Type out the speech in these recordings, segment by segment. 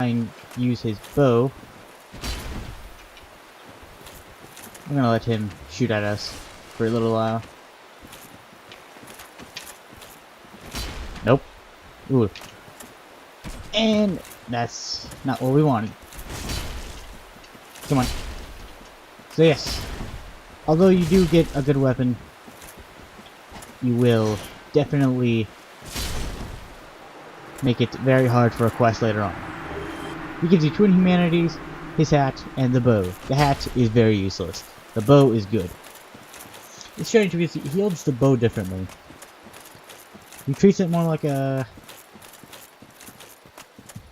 and use his bow. I'm gonna let him shoot at us for a little while. Nope. Ooh. And that's not what we wanted. Come on. So yes, although you do get a good weapon, you will definitely make it very hard for a quest later on. He gives you twin humanities, his hat, and the bow. The hat is very useless. The bow is good. It's strange because he holds the bow differently. He treats it more like a...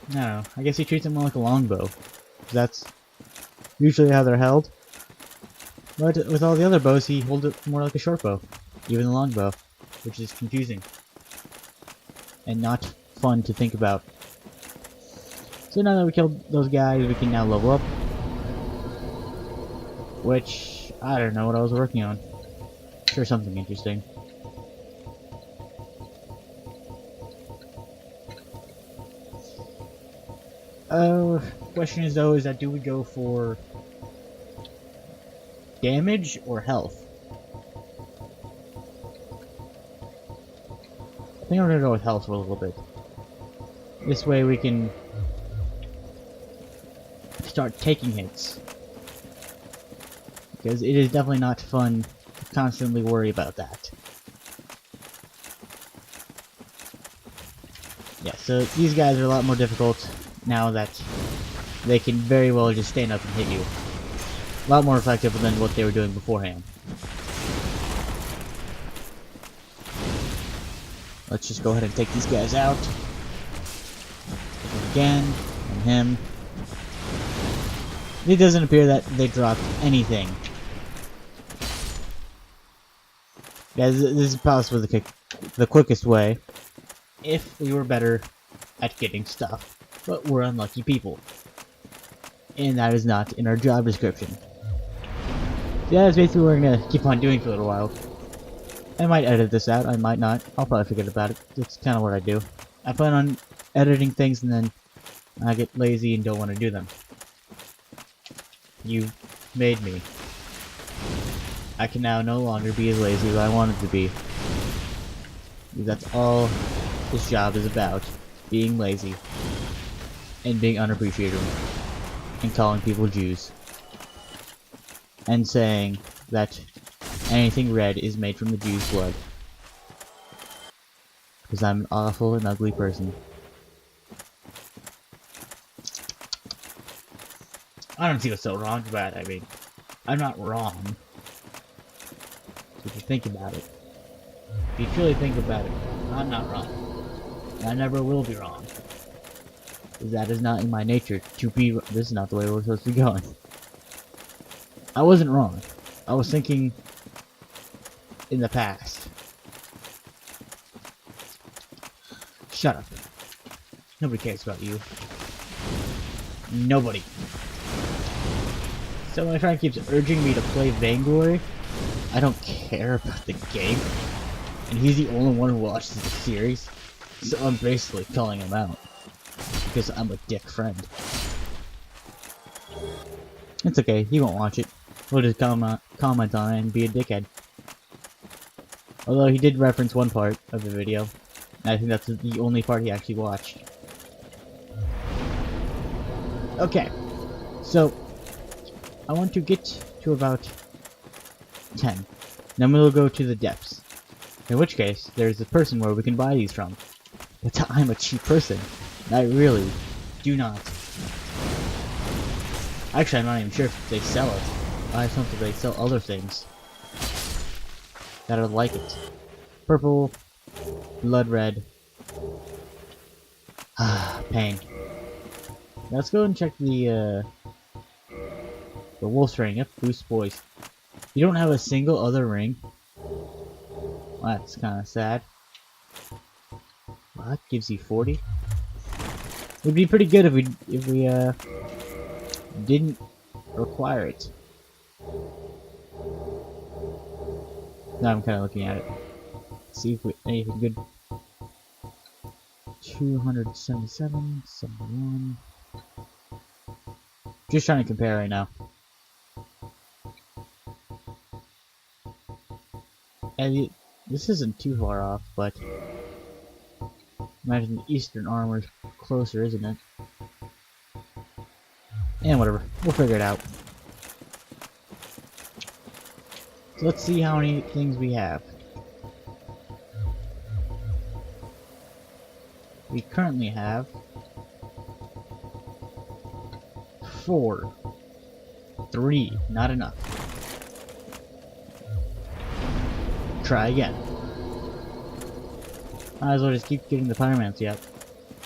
I don't know. I guess he treats it more like a longbow. That's usually how they're held. But with all the other bows, he holds it more like a short bow. Even the longbow. Which is confusing. And not fun to think about. So now that we killed those guys, we can now level up. Which, I don't know what I was working on. Sure, something interesting. Question is though, is that do we go for damage or health? I think I'm gonna go with health for a little bit. This way we can start taking hits. Because it is definitely not fun to constantly worry about that. Yeah, so these guys are a lot more difficult now that they can very well just stand up and hit you. A lot more effective than what they were doing beforehand. Let's just go ahead and take these guys out. Him again, and him. It doesn't appear that they dropped anything. Guys, this is possibly the quickest way if we were better at getting stuff. But we're unlucky people. And that is not in our job description. Yeah, that's basically what we're gonna keep on doing for a little while. I might edit this out, I might not. I'll probably forget about it. That's kind of what I do. I plan on editing things and then I get lazy and don't want to do them. You made me. I can now no longer be as lazy as I wanted to be. That's all this job is about. Being lazy. And being unappreciative. And calling people Jews. And saying that anything red is made from the Jews' blood. Because I'm an awful and ugly person. I don't see what's so wrong about it. I mean, I'm not wrong. If you think about it. If you truly think about it, I'm not wrong. And I never will be wrong. Because that is not in my nature to be. This is not the way we're supposed to be going. I wasn't wrong. I was thinking in the past. Shut up. Nobody cares about you. Nobody. So my friend keeps urging me to play Vainglory. I don't care about the game. And he's the only one who watches the series. So I'm basically calling him out. Because I'm a dick friend. It's okay, he won't watch it. He'll just comment on it and be a dickhead. Although he did reference one part of the video. And I think that's the only part he actually watched. Okay. So, I want to get to about 10. Then we'll go to the depths. In which case, there's a person where we can buy these from. But I'm a cheap person. And I really do not. Actually, I'm not even sure if they sell it. I just know that they sell other things that are like it. Purple, blood red. Pain. Let's go and check the wolf's ring. Yep, boost boys. You don't have a single other ring. Well, that's kind of sad. Well, that gives you 40. It'd be pretty good if we didn't require it. Now I'm kind of looking at it. See if we anything good. 277, 71. Just trying to compare right now. And this isn't too far off, but imagine the Eastern armor's closer, isn't it? And whatever, we'll figure it out. So let's see how many things we have. We currently have 4. 3, not enough. Try again. Might as well just keep getting the pyromancy up.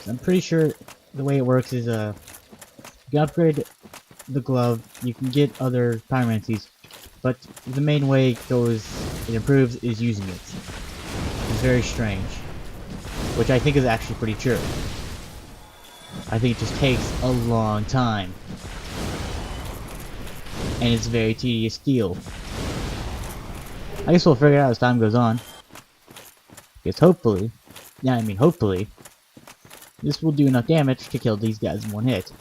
I'm pretty sure the way it works is you can upgrade the glove, you can get other pyromancies, but the main way it improves is using it. It's very strange. Which I think is actually pretty true. I think it just takes a long time. And it's very tedious deal. I guess we'll figure it out as time goes on. Because hopefully, this will do enough damage to kill these guys in one hit.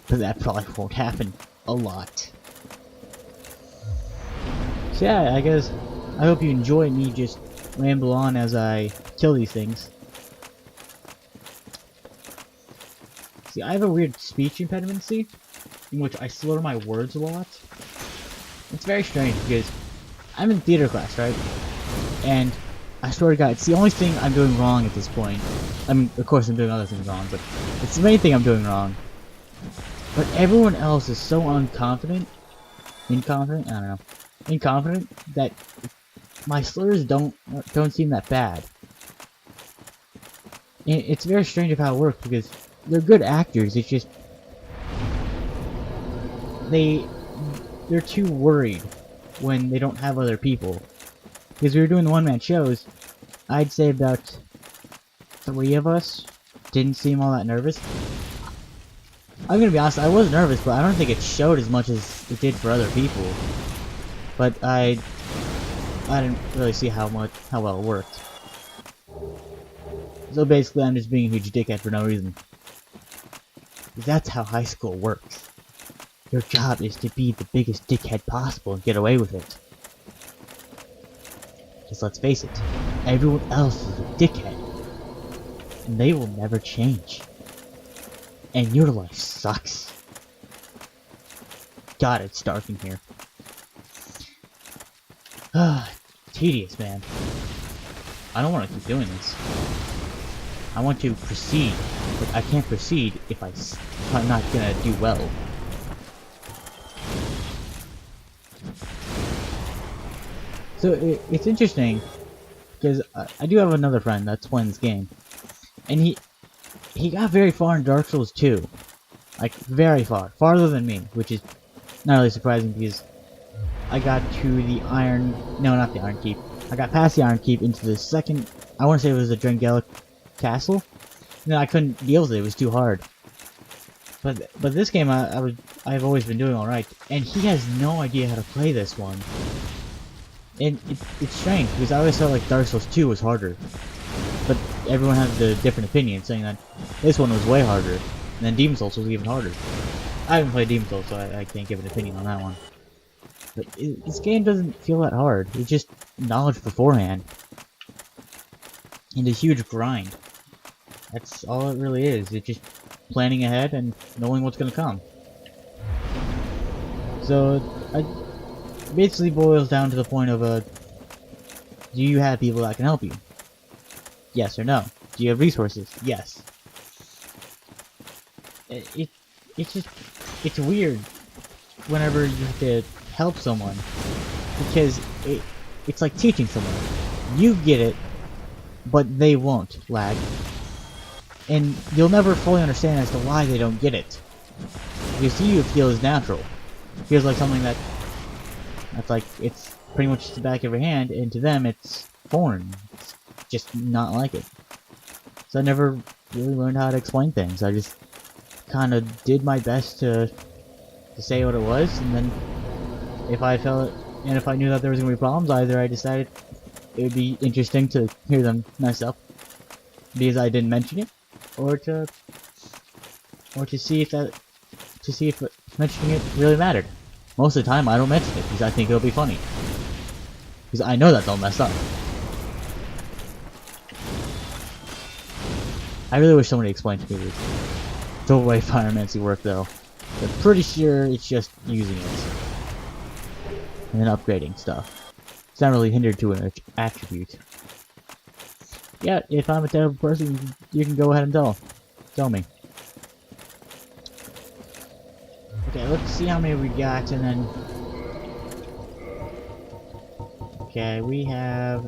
But that probably won't happen a lot. So yeah, I hope you enjoy me just ramble on as I kill these things. See, I have a weird speech impediment, in which I slur my words a lot. It's very strange because I'm in theater class, right? And I swear to God, it's the only thing I'm doing wrong at this point. I mean, of course I'm doing other things wrong, but it's the main thing I'm doing wrong. But everyone else is so incompetent, that my slurs don't seem that bad. And it's very strange of how it works because they're good actors. It's just they're too worried when they don't have other people. Because we were doing the one-man shows, I'd say about 3 of us didn't seem all that nervous. I'm gonna be honest, I was nervous, but I don't think it showed as much as it did for other people. But I didn't really see how well it worked. So basically, I'm just being a huge dickhead for no reason. That's how high school works. Your job is to be the biggest dickhead possible and get away with it. Just let's face it, everyone else is a dickhead. And they will never change. And your life sucks. God, it's dark in here. Tedious, man. I don't want to keep doing this. I want to proceed, but I can't proceed if I'm not gonna do well. So it's interesting because I do have another friend that's playing this game, and he got very far in Dark Souls 2, like very far, farther than me, which is not really surprising because I got to the Iron, no, not the Iron Keep. I got past the Iron Keep into the second, I want to say it was the Drangelic Castle. No, I couldn't deal with it. It was too hard. But this game, I've always been doing all right, and he has no idea how to play this one. And it's strange because I always felt like Dark Souls 2 was harder, but everyone has a different opinion, saying that this one was way harder, and then Demon Souls was even harder. I haven't played Demon Souls, so I can't give an opinion on that one. But this game doesn't feel that hard. It's just knowledge beforehand, and a huge grind. That's all it really is. It's just planning ahead and knowing what's gonna come. So, it basically boils down to the point of, do you have people that can help you? Yes or no? Do you have resources? Yes. It's weird whenever you have to help someone, because it's like teaching someone. You get it, but they won't, lag. And you'll never fully understand as to why they don't get it. Because to you it feels natural. It feels like something that's like, it's pretty much just the back of your hand, and to them it's foreign. It's just not like it. So I never really learned how to explain things. I just kind of did my best to say what it was, and then if I felt, and if I knew that there was going to be problems, either I decided it would be interesting to hear them myself, because I didn't mention it, or to see if that to see if mentioning it really mattered. Most of the time, I don't mention it because I think it'll be funny. Because I know that they'll mess up. I really wish somebody explained to me the way pyromancy work, though. I'm pretty sure it's just using it. And then upgrading stuff. It's not really hindered to an attribute. Yeah, if I'm a terrible person, you can go ahead and tell me. Okay, let's see how many we got, and then... Okay, we have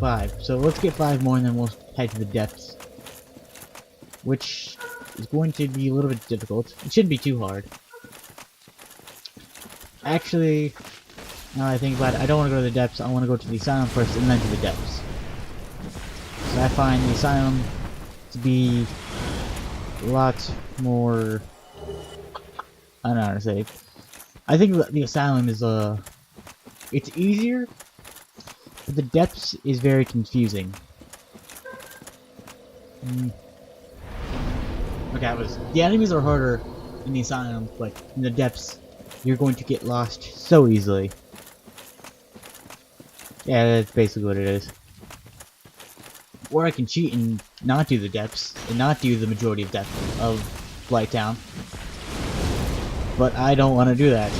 5. So let's get 5 more, and then we'll head to the depths. Which is going to be a little bit difficult. It shouldn't be too hard. Actually, now I think about it, I don't want to go to the depths. I want to go to the asylum first, and then to the depths. So I find the asylum to be a lot more... I don't know how to say it. I think the asylum is it's easier, but the depths is very confusing. Okay, the enemies are harder in the asylum, but in the depths, you're going to get lost so easily. Yeah, that's basically what it is. Or I can cheat and not do the depths, and not do the majority of depth of Blighttown. But I don't want to do that,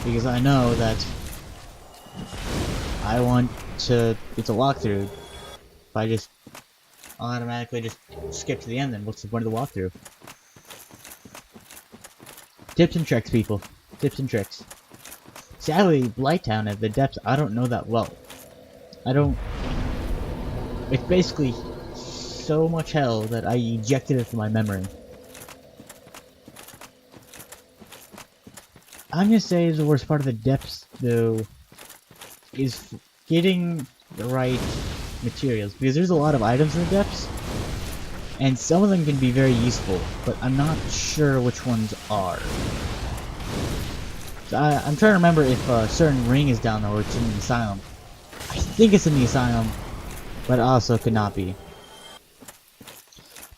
because I know that I want to... It's a walkthrough. If I just automatically just skip to the end, then what's the point of the walkthrough? Tips and tricks, people. Tips and tricks. Sadly, Blighttown at the depths, I don't know that well. It's basically so much hell that I ejected it from my memory. I'm gonna say the worst part of the depths, though, is getting the right materials, because there's a lot of items in the depths, and some of them can be very useful, but I'm not sure which ones are. So I'm trying to remember if a certain ring is down there or it's in the asylum. I think it's in the asylum, but it also could not be.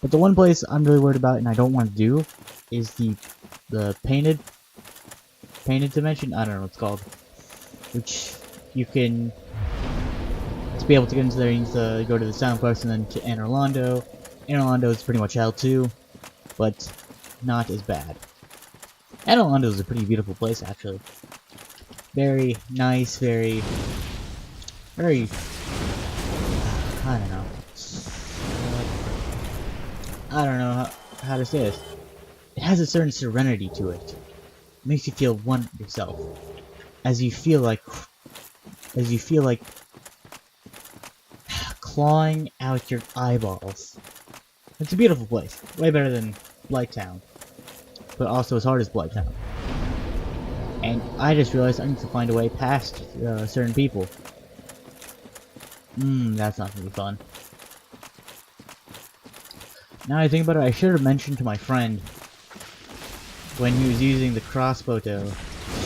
But the one place I'm really worried about and I don't want to do is the painted dimension. I don't know what it's called. Which you can, to be able to get into there, you need to go to the asylum first and then to Anor Londo. Anor Londo is pretty much hell too, but not as bad. Anor Londo is a pretty beautiful place, actually. Very nice, very... I don't know. I don't know how to say this. It has a certain serenity to it. It makes you feel one with yourself. As you feel like clawing out your eyeballs. It's a beautiful place. Way better than Blighttown. But also as hard as Blighttown. And I just realized I need to find a way past certain people. That's not gonna be fun. Now I think about it, I should have mentioned to my friend when he was using the crossbow to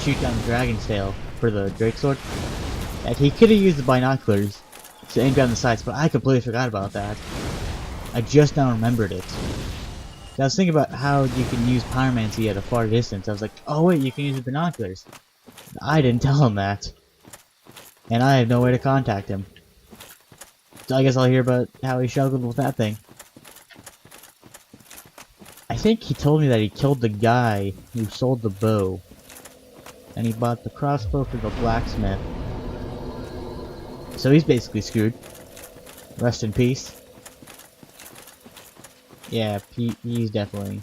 shoot down the dragon's tail for the Drake sword that he could have used the binoculars to aim down the sights, but I completely forgot about that. I just now remembered it. I was thinking about how you can use pyromancy at a far distance. I was like, oh wait, you can use the binoculars. I didn't tell him that. And I have no way to contact him. So I guess I'll hear about how he struggled with that thing. I think he told me that he killed the guy who sold the bow. And he bought the crossbow for the blacksmith. So he's basically screwed. Rest in peace. Yeah, he's definitely